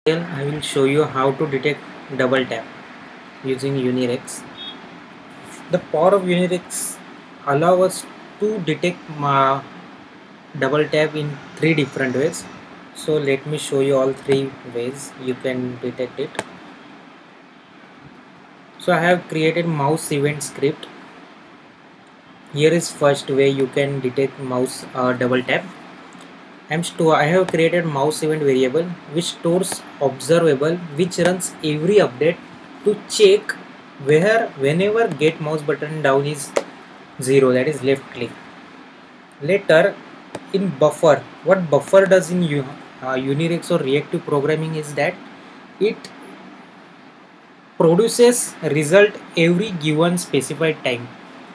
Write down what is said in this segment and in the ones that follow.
I will show you how to detect double tap using Unirex. The power of Unirex allows us to detect double tap in three different ways. So let me show you all three ways you can detect it. So I have created mouse event script. Here is first way you can detect mouse double tap. I have created mouse event variable which stores observable which runs every update to check whenever get mouse button down is 0, that is left click. Later in buffer, what buffer does in Unirex or reactive programming is that it produces result every given specified time.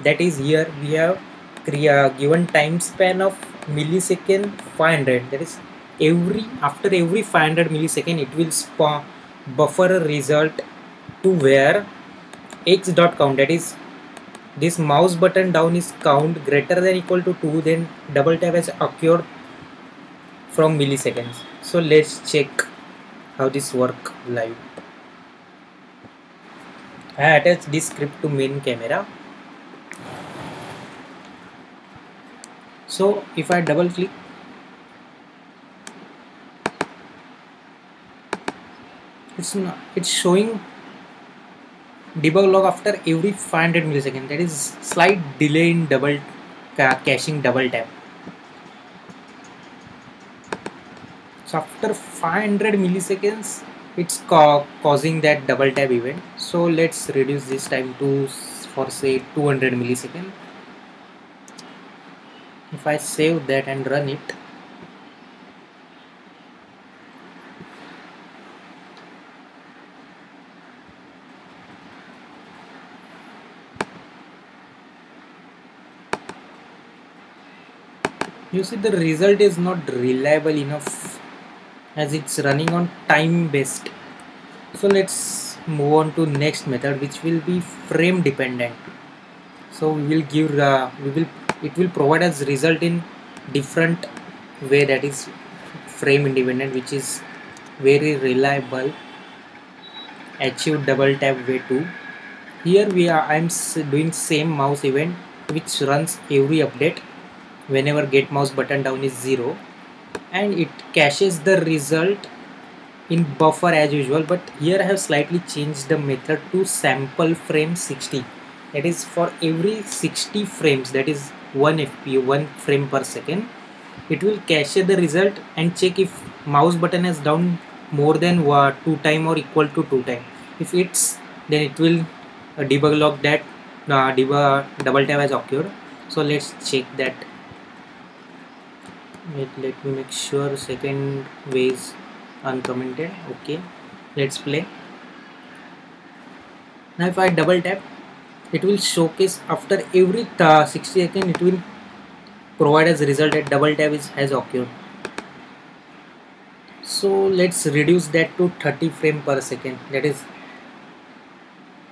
That is, here we have given time span of millisecond 500. That is, after every 500 millisecond it will spawn buffer a result to where x dot count, that is this mouse button down is count greater than equal to 2, then double tap has occurred from milliseconds. So let's check how this work live. I attach this script to main camera. So if I double click, it's showing debug log after every 500 milliseconds. That is slight delay in caching double tap. So after 500 milliseconds, it's causing that double tap event. So let's reduce this time to for say 200 milliseconds. If I save that and run it, you see the result is not reliable enough as it's running on time based. So let's move on to next method, which will be frame dependent. So we will give it will provide us result in different way, that is frame independent, which is very reliable. Achieve double tap way 2. Here I'm doing same mouse event which runs every update whenever get mouse button down is 0, and it caches the result in buffer as usual, but here I have slightly changed the method to sample frame 60. That is, for every 60 frames, that is 1 fp, 1 frame per second, it will cache the result and check if mouse button is down more than 2 time or equal to 2 time. If it's, then it will debug log that double tap has occurred. So let's check that. Let me make sure second way is uncommented. Okay, let's play. Now if I double tap, it will showcase after every 60 seconds it will provide as result that double tap has occurred. So let's reduce that to 30 frame per second, that is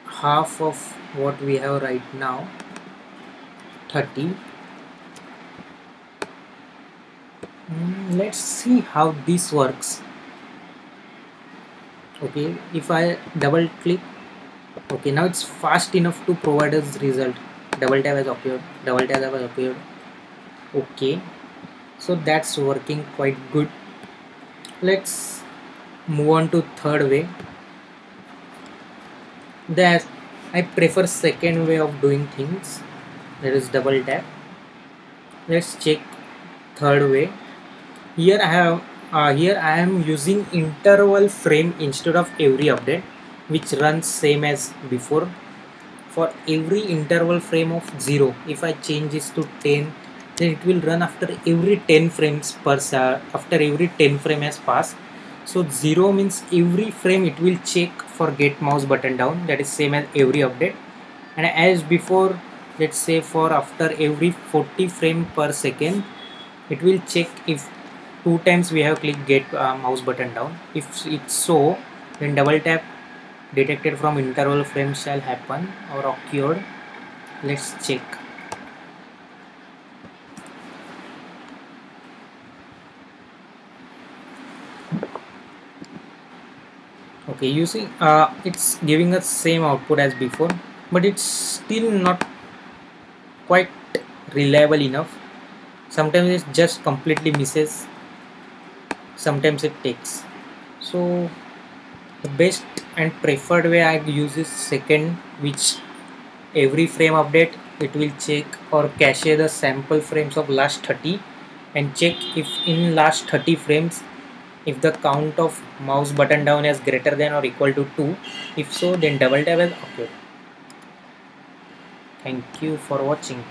half of what we have right now, 30. Let's see how this works. Okay, if I double click, okay, now it's fast enough to provide us result. Double tap has occurred, double tap has occurred. Okay, so that's working quite good. Let's move on to third way. That I prefer second way of doing things, that is double tap. Let's check third way. Here I am using interval frame instead of every update, which runs same as before. For every interval frame of 0, if I change this to 10, then it will run after every 10 frames per after every 10 frame has passed. So 0 means every frame it will check for get mouse button down, that is same as every update. And as before, let's say for after every 40 frame per second, it will check if 2 times we have clicked get mouse button down. If it's so, then double tap detected from interval frame shall happen or occurred. Let's check. Okay, you see, it's giving us same output as before, but it's still not quite reliable enough. Sometimes it just completely misses, sometimes it takes. So the best and preferred way I use is second, which every frame update it will check or cache the sample frames of last 30 and check if in last 30 frames if the count of mouse button down is greater than or equal to 2. If so, then double tap as okay. Thank you for watching.